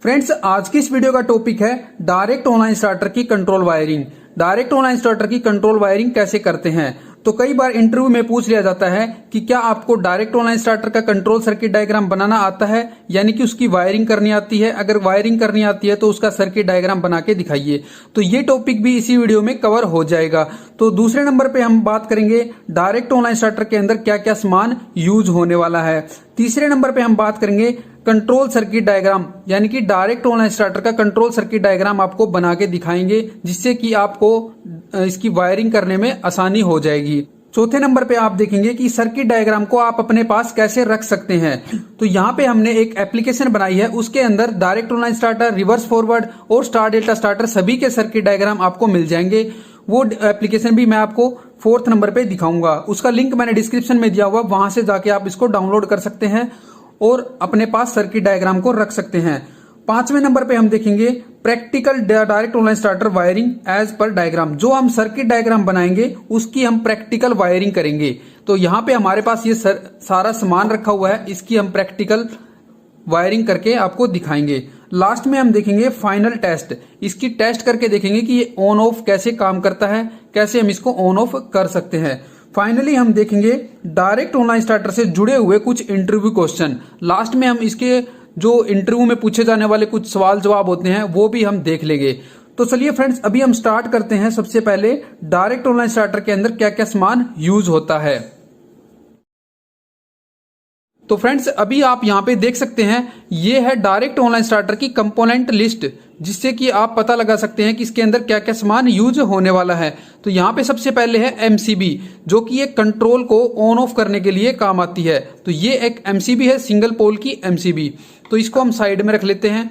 Friends, आज की इस वीडियो का टॉपिक है डायरेक्ट ऑनलाइन स्टार्टर की control wiring. Direct online starter की कंट्रोल वायरिंग कैसे करते हैं। तो कई बार इंटरव्यू में पूछ लिया जाता है कि क्या आपको डायरेक्ट ऑनलाइन स्टार्टर का कंट्रोल सर्किट डायग्राम बनाना आता है, यानी कि उसकी वायरिंग करनी आती है। अगर वायरिंग करनी आती है तो उसका सर्किट डायग्राम बना के दिखाइए। तो ये टॉपिक भी इसी वीडियो में कवर हो जाएगा। तो दूसरे नंबर पे हम बात करेंगे डायरेक्ट ऑनलाइन स्टार्टर के अंदर क्या क्या सामान यूज होने वाला है। तीसरे नंबर पे हम बात करेंगे कंट्रोल सर्किट डायग्राम, यानी कि डायरेक्ट ऑनलाइन स्टार्टर का कंट्रोल सर्किट डायग्राम आपको बना के दिखाएंगे, जिससे कि आपको इसकी वायरिंग करने में आसानी हो जाएगी। चौथे नंबर पे आप देखेंगे कि सर्किट डायग्राम को आप अपने पास कैसे रख सकते हैं। तो यहाँ पे हमने एक एप्लीकेशन बनाई है, उसके अंदर direct online starter, reverse forward और स्टार डेल्टा स्टार्टर सभी के सर्किट डायग्राम आपको मिल जाएंगे। वो एप्लीकेशन भी मैं आपको फोर्थ नंबर पे दिखाऊंगा। उसका लिंक मैंने डिस्क्रिप्शन में दिया हुआ, वहां से जाके आप इसको डाउनलोड कर सकते हैं और अपने पास सर्किट डायग्राम को रख सकते हैं। पांचवें नंबर पे हम देखेंगे practical direct online starter wiring as per diagram. जो हम सर्किट डायग्राम बनाएंगे उसकी हम प्रैक्टिकल वायरिंग करेंगे। तो यहाँ पे हमारे पास ये सारा सामान रखा हुआ है, इसकी हम प्रैक्टिकल वायरिंग करके आपको दिखाएंगे। लास्ट में हम देखेंगे फाइनल टेस्ट। इसकी टेस्ट करके देखेंगे कि ये ऑन ऑफ कैसे काम करता है, कैसे हम इसको ऑन ऑफ कर सकते हैं। फाइनली हम देखेंगे डायरेक्ट ऑनलाइन स्टार्टर से जुड़े हुए कुछ इंटरव्यू क्वेश्चन। लास्ट में हम इसके जो इंटरव्यू में पूछे जाने वाले कुछ सवाल जवाब होते हैं वो भी हम देख लेंगे। तो चलिए फ्रेंड्स, अभी हम स्टार्ट करते हैं। सबसे पहले डायरेक्ट ऑनलाइन स्टार्टर के अंदर क्या क्या सामान यूज होता है। तो फ्रेंड्स, अभी आप यहाँ पे देख सकते हैं, ये है डायरेक्ट ऑनलाइन स्टार्टर की कंपोनेंट लिस्ट, जिससे कि आप पता लगा सकते हैं कि इसके अंदर क्या क्या सामान यूज होने वाला है। तो यहाँ पे सबसे पहले है एमसीबी, जो कि एक कंट्रोल को ऑन ऑफ करने के लिए काम आती है। तो ये एक एमसीबी है, सिंगल पोल की एमसीबी। तो इसको हम साइड में रख लेते हैं।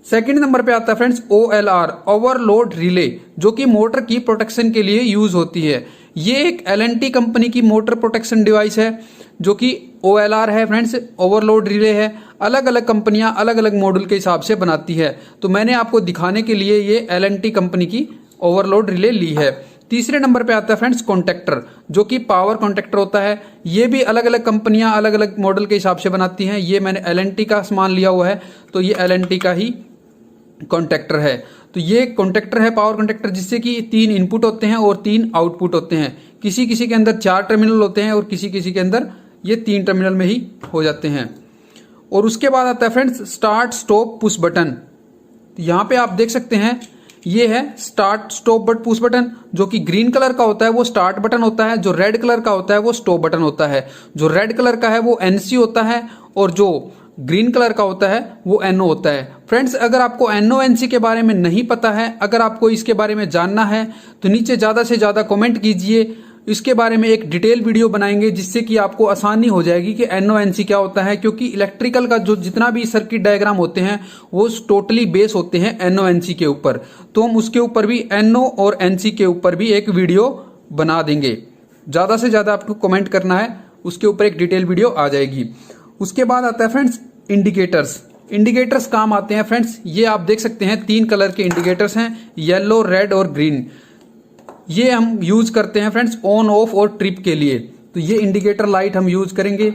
सेकंड नंबर पे आता है फ्रेंड्स OLR, ओवरलोड रिले, जो कि मोटर की प्रोटेक्शन के लिए यूज होती है। ये एक LNT कंपनी की मोटर प्रोटेक्शन डिवाइस है, जो कि OLR है फ्रेंड्स, ओवरलोड रिले है। अलग अलग कंपनियां अलग अलग मॉडल के हिसाब से बनाती है। तो मैंने आपको दिखाने के लिए ये LNT कंपनी की ओवरलोड रिले ली है। तीसरे नंबर पे आता है फ्रेंड्स कॉन्टेक्टर, जो कि पावर कॉन्टेक्टर होता है। ये भी अलग अलग कंपनियां अलग अलग मॉडल के हिसाब से बनाती हैं। ये मैंने LNT का सामान लिया हुआ है, तो ये LNT का ही कॉन्टेक्टर है। तो ये कॉन्टेक्टर है पावर कॉन्टेक्टर, जिससे कि 3 इनपुट होते हैं और 3 आउटपुट होते हैं। किसी किसी के अंदर 4 टर्मिनल होते हैं और किसी किसी के अंदर ये 3 टर्मिनल में ही हो जाते हैं। और उसके बाद आता है friends start stop push button. यहाँ पे आप देख सकते हैं, ये है start stop but push button. जो कि ग्रीन कलर का होता है वो स्टार्ट बटन होता है, जो रेड कलर का होता है वो स्टॉप बटन होता है। जो रेड कलर का है वो NC होता है और जो ग्रीन कलर का होता है वो NO होता है। फ्रेंड्स, अगर आपको NO NC के बारे में नहीं पता है, अगर आपको इसके बारे में जानना है, तो नीचे ज्यादा से ज्यादा कमेंट कीजिए। इसके बारे में एक डिटेल वीडियो बनाएंगे, जिससे कि आपको आसानी हो जाएगी कि NO NC क्या होता है। क्योंकि इलेक्ट्रिकल का जो जितना भी सर्किट डायग्राम होते हैं वो टोटली बेस होते हैं NO NC के ऊपर। तो हम उसके ऊपर भी NO और NC के ऊपर भी एक वीडियो बना देंगे। ज्यादा से ज्यादा आपको कमेंट करना है, उसके ऊपर एक डिटेल वीडियो आ जाएगी। उसके बाद आता है फ्रेंड्स इंडिकेटर्स। इंडिकेटर्स काम आते हैं फ्रेंड्स, ये आप देख सकते हैं 3 कलर के इंडिकेटर्स हैं, येलो, रेड और ग्रीन। ये हम यूज करते हैं फ्रेंड्स ऑन ऑफ और ट्रिप के लिए। तो ये इंडिकेटर लाइट हम यूज करेंगे।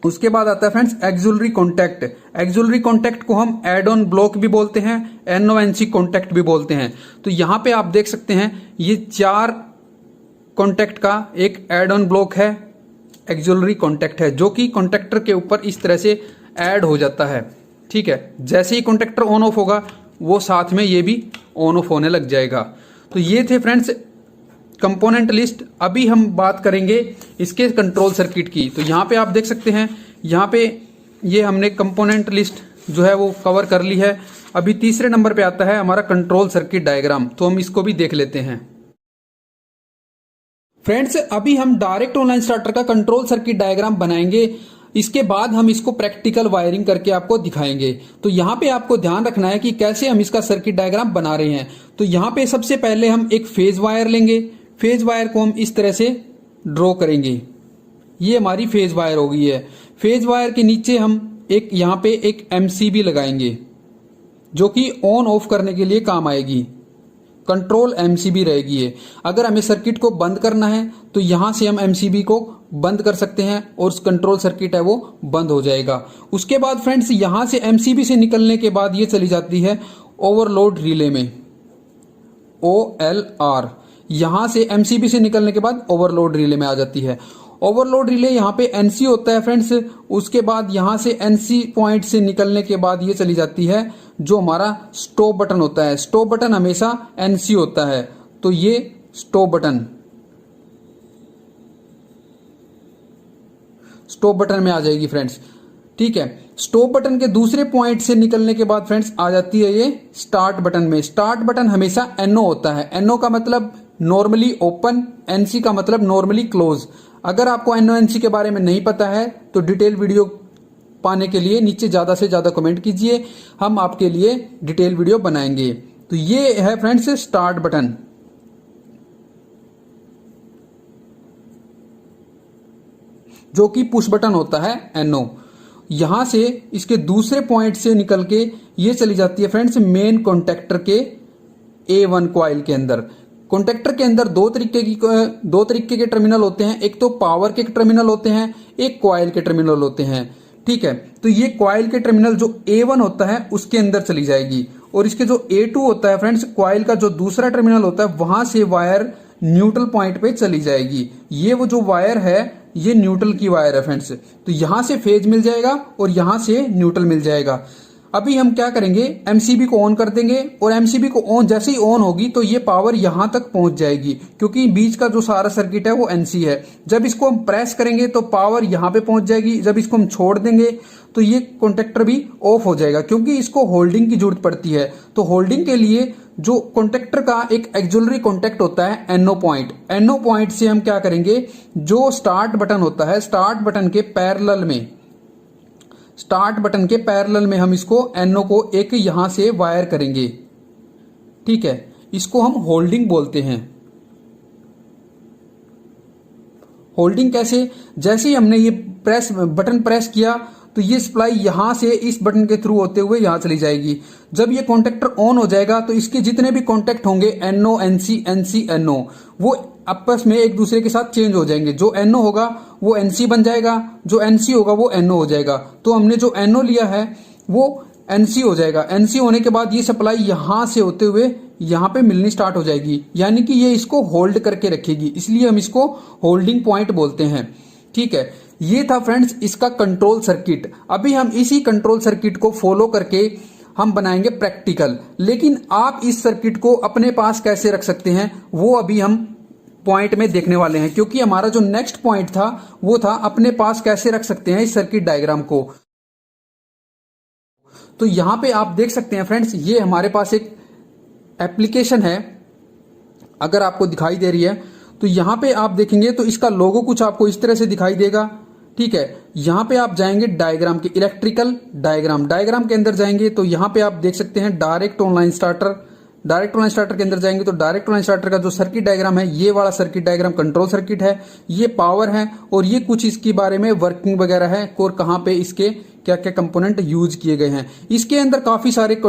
उसके बाद आता है friends axillary contact. Axillary contact को हम एड ऑन ब्लॉक भी बोलते हैं, NO NC कॉन्टैक्ट भी बोलते हैं। तो यहां पे आप देख सकते हैं, ये 4 कॉन्टैक्ट का एक एड ऑन ब्लॉक है, एक्सिलरी कॉन्टैक्ट है, जो कि कॉन्टैक्टर के ऊपर इस तरह से ऐड हो जाता है। ठीक है, जैसे ही कॉन्टैक्टर ऑन ऑफ होगा वो साथ में ये भी ऑन ऑफ होने लग जाएगा। तो ये थे फ्रेंड्स कंपोनेंट लिस्ट। अभी हम बात करेंगे इसके कंट्रोल सर्किट की। तो यहाँ पे आप देख सकते हैं, यहाँ पे ये हमने कंपोनेंट लिस्ट जो है वो कवर कर ली है। अभी तीसरे नंबर पे आता है हमारा कंट्रोल सर्किट डायग्राम, तो हम इसको भी देख लेते हैं। फ्रेंड्स, अभी हम डायरेक्ट ऑनलाइन स्टार्टर का कंट्रोल सर्किट डायग्राम बनाएंगे। इसके बाद हम इसको प्रैक्टिकल वायरिंग करके आपको दिखाएंगे। तो यहाँ पे आपको ध्यान रखना है कि कैसे हम इसका सर्किट डायग्राम बना रहे हैं। तो यहाँ पे सबसे पहले हम एक फेज वायर लेंगे। फेज वायर को हम इस तरह से ड्रॉ करेंगे। ये हमारी फेज वायर हो गई है। फेज वायर के नीचे हम एक यहाँ पे एक MCB लगाएंगे, जो कि ऑन ऑफ करने के लिए काम आएगी। कंट्रोल एमसीबी रहेगी ये। अगर हमें सर्किट को बंद करना है तो यहां से हम एमसीबी को बंद कर सकते हैं और कंट्रोल सर्किट है वो बंद हो जाएगा। उसके बाद फ्रेंड्स यहां से एमसीबी से निकलने के बाद ये चली जाती है ओवरलोड रिले में, OLR। यहां से एमसीबी से निकलने के बाद ओवरलोड रिले में आ जाती है। ओवरलोड रिले यहाँ पे एनसी होता है फ्रेंड्स। उसके बाद यहां से एनसी पॉइंट से निकलने के बाद ये चली जाती है जो हमारा स्टॉप बटन होता है। स्टॉप बटन हमेशा एनसी होता है, तो ये स्टॉप बटन में आ जाएगी फ्रेंड्स। ठीक है, स्टॉप बटन के दूसरे पॉइंट से निकलने के बाद फ्रेंड्स आ जाती है ये स्टार्ट बटन में। स्टार्ट बटन हमेशा NO होता है। NO का मतलब नॉर्मली ओपन, NC का मतलब नॉर्मली क्लोज। अगर आपको NO/NC के बारे में नहीं पता है तो डिटेल वीडियो पाने के लिए नीचे ज्यादा से ज्यादा कमेंट कीजिए, हम आपके लिए डिटेल वीडियो बनाएंगे। तो ये है फ्रेंड्स स्टार्ट बटन, जो कि पुश बटन होता है NO। यहां से इसके दूसरे पॉइंट से निकल के ये चली जाती है फ्रेंड्स मेन कॉन्टेक्टर के A1 कॉइल के अंदर। कॉन्टेक्टर के अंदर दो तरीके के टर्मिनल होते हैं, एक तो पावर के टर्मिनल होते हैं, एक कॉइल के टर्मिनल होते हैं। ठीक है, तो ये कॉइल के टर्मिनल जो A1 होता है उसके अंदर चली जाएगी, और इसके जो A2 होता है फ्रेंड्स कॉइल का जो दूसरा टर्मिनल होता है वहां से वायर न्यूट्रल पॉइंट पे चली जाएगी। ये वो जो वायर है ये न्यूट्रल की वायर है फ्रेंड्स। तो यहां से फेज मिल जाएगा और यहां से न्यूट्रल मिल जाएगा। अभी हम क्या करेंगे, एमसीबी को ऑन कर देंगे, और एमसीबी को ऑन जैसे ही ऑन होगी तो ये पावर यहां तक पहुंच जाएगी, क्योंकि बीच का जो सारा सर्किट है वो एनसी है। जब इसको हम प्रेस करेंगे तो पावर यहां पे पहुंच जाएगी। जब इसको हम छोड़ देंगे तो ये कॉन्टेक्टर भी ऑफ हो जाएगा, क्योंकि इसको होल्डिंग की जरूरत पड़ती है। तो होल्डिंग के लिए जो कॉन्टेक्टर का एक एक्सिलरी कॉन्टेक्ट होता है NO पॉइंट, NO पॉइंट से हम क्या करेंगे, जो स्टार्ट बटन होता है स्टार्ट बटन के पैरेलल में हम इसको NO को एक यहां से वायर करेंगे। ठीक है, इसको हम होल्डिंग बोलते हैं। होल्डिंग कैसे, जैसे ही हमने ये बटन प्रेस किया तो ये सप्लाई यहां से इस बटन के थ्रू होते हुए यहां चली जाएगी। जब ये कॉन्टेक्टर ऑन हो जाएगा तो इसके जितने भी कॉन्टेक्ट होंगे NO NC NC NO वो आपस में एक दूसरे के साथ चेंज हो जाएंगे। जो NO होगा वो NC बन जाएगा, जो NC होगा वो NO हो जाएगा। तो हमने जो NO लिया है वो NC हो जाएगा। NC होने के बाद ये सप्लाई यहां से होते हुए यहां पे मिलनी स्टार्ट हो जाएगी, यानी कि ये इसको होल्ड करके रखेगी, इसलिए हम इसको होल्डिंग पॉइंट बोलते हैं। ठीक है, ये था फ्रेंड्स इसका कंट्रोल सर्किट। अभी हम इसी कंट्रोल सर्किट को फॉलो करके हम बनाएंगे प्रैक्टिकल। लेकिन आप इस सर्किट को अपने पास कैसे रख सकते हैं वो अभी हम पॉइंट में देखने वाले हैं, क्योंकि हमारा जो नेक्स्ट पॉइंट था वो था अपने पास कैसे रख सकते हैं इस सर्किट डायग्राम को। तो यहां पे आप देख सकते हैं फ्रेंड्स, ये हमारे पास एक एप्लीकेशन है, अगर आपको दिखाई दे रही है तो यहां पे आप देखेंगे तो इसका लोगो कुछ आपको इस तरह से दिखाई देगा। ठीक है, यहां पे आप जाएंगे डायग्राम के, इलेक्ट्रिकल डायग्राम के अंदर जाएंगे तो यहां पे आप देख सकते हैं डायरेक्ट ऑनलाइन स्टार्टर के अंदर जाएंगे तो डायरेक्ट ऑनलाइन स्टार्टर का जो सर्किट डायग्राम है ये वाला सर्किट डायग्राम कंट्रोल सर्किट है, ये पावर है, और ये कुछ इसके बारे में वर्किंग वगैरह है और कहां पे इसके क्या क्या कंपोनेंट यूज किए गए हैं। इसके अंदर काफी सारे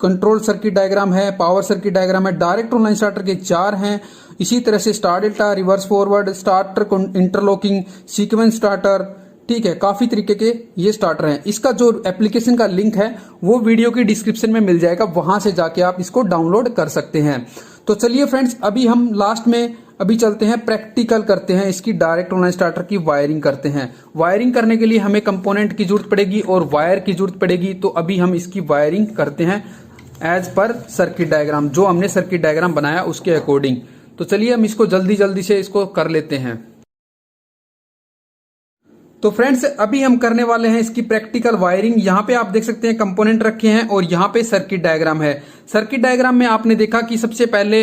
कंट्रोल सर्किट डायग्राम है, पावर सर्किट डायग्राम है, डायरेक्ट ऑनलाइन स्टार्टर के 4 हैं। इसी तरह से star delta, reverse forward, starter interlocking, sequence starter, ठीक है, काफी तरीके के ये स्टार्टर हैं। इसका जो एप्लीकेशन का लिंक है वो वीडियो की डिस्क्रिप्शन में मिल जाएगा, वहां से जाके आप इसको डाउनलोड कर सकते हैं। तो चलिए फ्रेंड्स, अभी हम लास्ट में अभी चलते हैं प्रैक्टिकल करते हैं, इसकी डायरेक्ट ऑनलाइन स्टार्टर की वायरिंग करते हैं। वायरिंग करने के लिए हमें कंपोनेंट की जरूरत पड़ेगी और वायर की जरूरत पड़ेगी, तो अभी हम इसकी वायरिंग करते हैं एज पर सर्किट डायग्राम, जो हमने सर्किट डायग्राम बनाया उसके अकॉर्डिंग। तो चलिए हम इसको जल्दी से इसको कर लेते हैं। तो फ्रेंड्स, अभी हम करने वाले हैं इसकी प्रैक्टिकल वायरिंग। यहाँ पे आप देख सकते हैं कंपोनेंट रखे हैं और यहाँ पे सर्किट डायग्राम है। सर्किट डायग्राम में आपने देखा कि सबसे पहले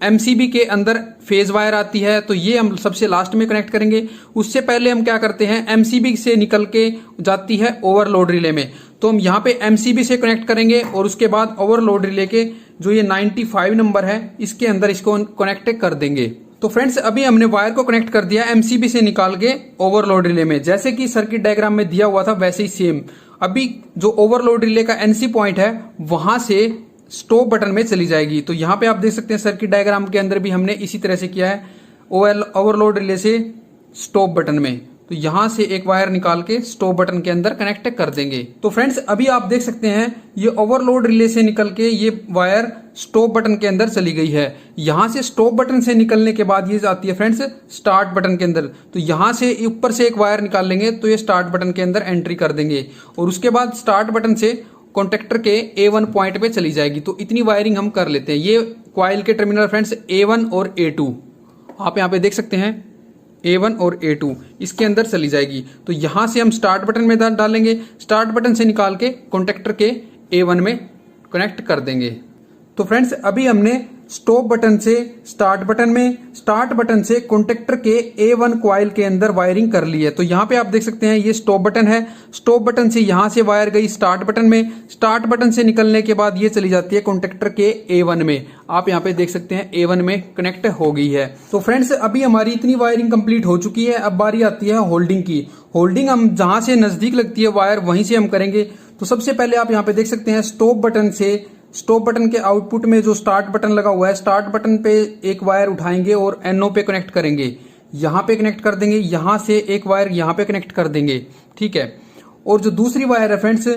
एमसीबी के अंदर फेज वायर आती है, तो ये हम सबसे लास्ट में कनेक्ट करेंगे। उससे पहले हम क्या करते हैं, एमसीबी से निकल के जाती है ओवरलोड रिले में, तो हम यहाँ पे एमसीबी से कनेक्ट करेंगे और उसके बाद ओवरलोड रिले के जो ये 95 नंबर है इसके अंदर इसको कनेक्ट कर देंगे। तो फ्रेंड्स, अभी हमने वायर को कनेक्ट कर दिया एमसीबी से निकाल के ओवरलोड रिले में, जैसे कि सर्किट डायग्राम में दिया हुआ था वैसे ही सेम। अभी जो ओवरलोड रिले का एनसी पॉइंट है वहां से स्टॉप बटन में चली जाएगी। तो यहाँ पे आप देख सकते हैं सर्किट डायग्राम के अंदर भी हमने इसी तरह से किया है, ओवरलोड रिले से स्टॉप बटन में। तो यहां से एक वायर निकाल के स्टॉप बटन के अंदर कनेक्ट कर देंगे। तो फ्रेंड्स अभी आप देख सकते हैं ये ओवरलोड रिले से निकल के ये वायर स्टॉप बटन के अंदर चली गई है। यहां से स्टॉप बटन से निकलने के बाद ये जाती है फ्रेंड्स स्टार्ट बटन के अंदर। तो यहां से ऊपर से एक वायर निकाल लेंगे तो ये स्टार्ट बटन के अंदर एंट्री कर देंगे और उसके बाद स्टार्ट बटन से कॉन्टेक्टर के A1 पॉइंट पे चली जाएगी। तो इतनी वायरिंग हम कर लेते हैं। ये कॉइल के टर्मिनल फ्रेंड्स A1 और A2 आप यहाँ पे देख सकते हैं, A1 और A2 इसके अंदर चली जाएगी। तो यहां से हम स्टार्ट बटन में डालेंगे, स्टार्ट बटन से निकाल के कॉन्टेक्टर के A1 में कनेक्ट कर देंगे। तो फ्रेंड्स अभी हमने स्टॉप बटन से स्टार्ट बटन में, स्टार्ट बटन से कॉन्टेक्टर के A1 कॉइल के अंदर वायरिंग कर ली है। तो यहाँ पे आप देख सकते हैं ये स्टॉप बटन है, स्टॉप बटन से यहां से वायर गई स्टार्ट बटन में, स्टार्ट बटन से निकलने के बाद ये चली जाती है कॉन्टेक्टर के A1 में। आप यहाँ पे देख सकते हैं A1 में कनेक्ट हो गई है। तो फ्रेंड्स अभी हमारी इतनी वायरिंग कंप्लीट हो चुकी है। अब बारी आती है होल्डिंग की। होल्डिंग हम जहां से नजदीक लगती है वायर वहीं से हम करेंगे। तो सबसे पहले आप यहाँ पे देख सकते हैं स्टॉप बटन से, स्टॉप बटन के आउटपुट में जो स्टार्ट बटन लगा हुआ है, स्टार्ट बटन पे एक वायर उठाएंगे और NO पे कनेक्ट करेंगे। यहां पे कनेक्ट कर देंगे, यहां से एक वायर यहां पे कनेक्ट कर देंगे, ठीक है। और जो दूसरी वायर है फ्रेंड्स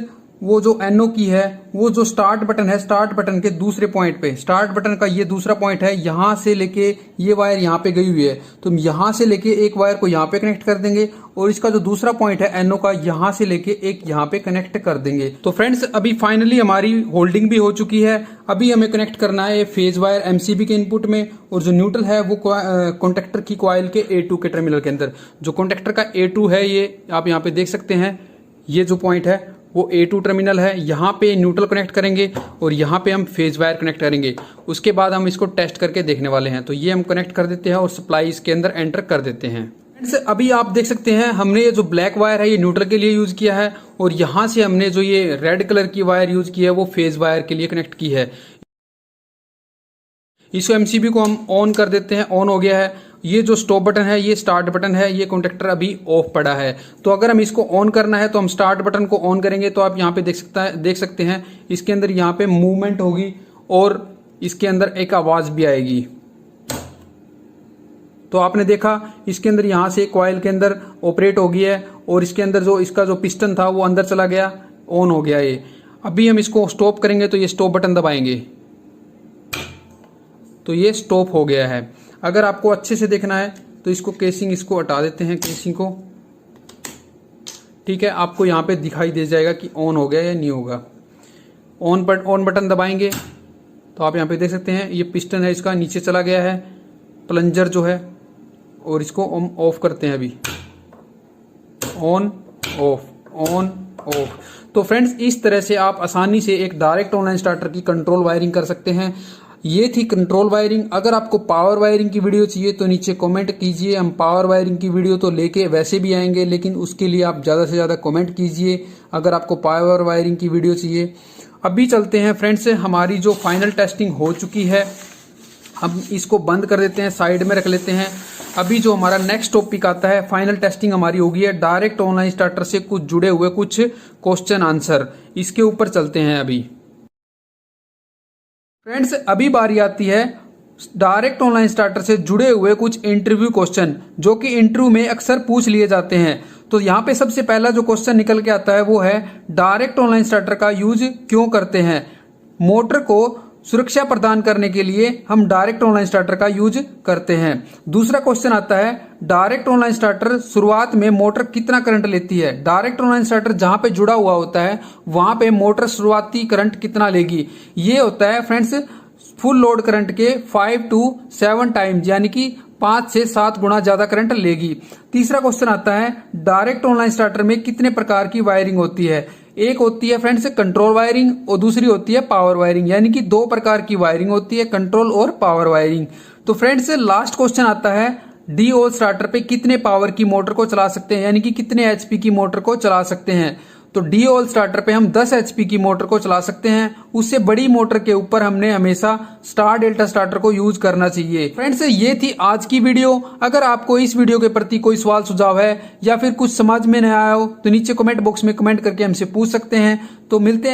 वो जो NO की है, वो जो स्टार्ट बटन है, स्टार्ट बटन के दूसरे पॉइंट पे, स्टार्ट बटन का ये दूसरा पॉइंट है, यहां से लेके ये वायर यहां पे गई हुई है। तो यहां से लेके एक वायर को यहां पे कनेक्ट कर देंगे और इसका जो दूसरा पॉइंट है NO का, यहां से लेके एक यहां पे कनेक्ट कर देंगे। तो फ्रेंड्स अभी फाइनली हमारी होल्डिंग भी हो चुकी है। अभी हमें कनेक्ट करना है फेज वायर MCB के इनपुट में और जो न्यूट्रल है वो कॉन्टेक्टर की कॉइल के A2 के टर्मिनल के अंदर। जो कॉन्टेक्टर का A2 है ये आप यहाँ पे देख सकते हैं, ये जो पॉइंट है वो A2 टर्मिनल है। यहाँ पे न्यूट्रल कनेक्ट करेंगे और यहाँ पे हम फेज वायर कनेक्ट करेंगे। उसके बाद हम इसको टेस्ट करके देखने वाले हैं। तो ये हम कनेक्ट कर देते हैं और सप्लाई इसके अंदर एंटर कर देते हैं। अभी आप देख सकते हैं हमने ये जो ब्लैक वायर है ये न्यूट्रल के लिए यूज किया है और यहाँ से हमने जो ये रेड कलर की वायर यूज की है वो फेज वायर के लिए कनेक्ट की है। इस MCB को हम ऑन कर देते हैं, ऑन हो गया है। ये जो स्टॉप बटन है ये स्टार्ट बटन है, ये कॉन्टेक्टर अभी ऑफ पड़ा है। तो अगर हम इसको ऑन करना है तो हम स्टार्ट बटन को ऑन करेंगे। तो आप यहाँ पे देख सकते हैं इसके अंदर यहाँ पे मूवमेंट होगी और इसके अंदर एक आवाज भी आएगी। तो आपने देखा इसके अंदर यहाँ से कॉइल के अंदर ऑपरेट हो गई है और इसके अंदर जो इसका जो पिस्टन था वो अंदर चला गया, ऑन हो गया ये। अभी हम इसको स्टॉप करेंगे तो ये स्टॉप बटन दबाएंगे तो ये स्टॉप हो गया है। अगर आपको अच्छे से देखना है तो इसको केसिंग इसको हटा देते हैं, केसिंग को, ठीक है। आपको यहाँ पे दिखाई दे जाएगा कि ऑन हो गया या नहीं होगा। ऑन बटन दबाएंगे तो आप यहाँ पे देख सकते हैं ये पिस्टन है इसका नीचे चला गया है, प्लंजर जो है, और इसको हम ऑफ करते हैं अभी, ऑन ऑफ। तो फ्रेंड्स इस तरह से आप आसानी से एक डायरेक्ट ऑनलाइन स्टार्टर की कंट्रोल वायरिंग कर सकते हैं। ये थी कंट्रोल वायरिंग। अगर आपको पावर वायरिंग की वीडियो चाहिए तो नीचे कमेंट कीजिए, हम पावर वायरिंग की वीडियो तो लेके वैसे भी आएंगे, लेकिन उसके लिए आप ज़्यादा से ज़्यादा कमेंट कीजिए अगर आपको पावर वायरिंग की वीडियो चाहिए। अभी चलते हैं फ्रेंड्स, हमारी जो फाइनल टेस्टिंग हो चुकी है हम इसको बंद कर देते हैं, साइड में रख लेते हैं। अभी जो हमारा नेक्स्ट टॉपिक आता है, फाइनल टेस्टिंग हमारी होगी है डायरेक्ट ऑनलाइन स्टार्टर से कुछ जुड़े हुए कुछ क्वेश्चन आंसर, इसके ऊपर चलते हैं। अभी फ्रेंड्स अभी बारी आती है डायरेक्ट ऑनलाइन स्टार्टर से जुड़े हुए कुछ इंटरव्यू क्वेश्चन जो कि इंटरव्यू में अक्सर पूछ लिए जाते हैं। तो यहाँ पे सबसे पहला जो क्वेश्चन निकल के आता है वो है डायरेक्ट ऑनलाइन स्टार्टर का यूज क्यों करते हैं। मोटर को सुरक्षा प्रदान करने के लिए हम डायरेक्ट ऑनलाइन स्टार्टर का यूज करते हैं। दूसरा क्वेश्चन आता है डायरेक्ट ऑनलाइन स्टार्टर शुरुआत में मोटर कितना करंट लेती है। डायरेक्ट ऑनलाइन स्टार्टर जहां पे जुड़ा हुआ होता है वहां पे मोटर शुरुआती करंट कितना लेगी। ये होता है फ्रेंड्स फुल लोड करंट के 5 to 7 टाइम्स, यानी कि 5 से 7 गुना ज्यादा करंट लेगी। तीसरा क्वेश्चन आता है डायरेक्ट ऑनलाइन स्टार्टर में कितने प्रकार की वायरिंग होती है। एक होती है फ्रेंड्स कंट्रोल वायरिंग और दूसरी होती है पावर वायरिंग, यानी कि 2 प्रकार की वायरिंग होती है, कंट्रोल और पावर वायरिंग। तो फ्रेंड्स लास्ट क्वेश्चन आता है डी ऑल स्टार्टर पे कितने पावर की मोटर को चला सकते हैं, यानी कि कितने एचपी की मोटर को चला सकते हैं। तो डी ऑल स्टार्टर पे हम 10 एचपी की मोटर को चला सकते हैं। उससे बड़ी मोटर के ऊपर हमने हमेशा स्टार डेल्टा स्टार्टर को यूज करना चाहिए। फ्रेंड्स ये थी आज की वीडियो। अगर आपको इस वीडियो के प्रति कोई सवाल सुझाव है या फिर कुछ समझ में नहीं आया हो तो नीचे कमेंट बॉक्स में कमेंट करके हमसे पूछ सकते हैं। तो मिलते हैं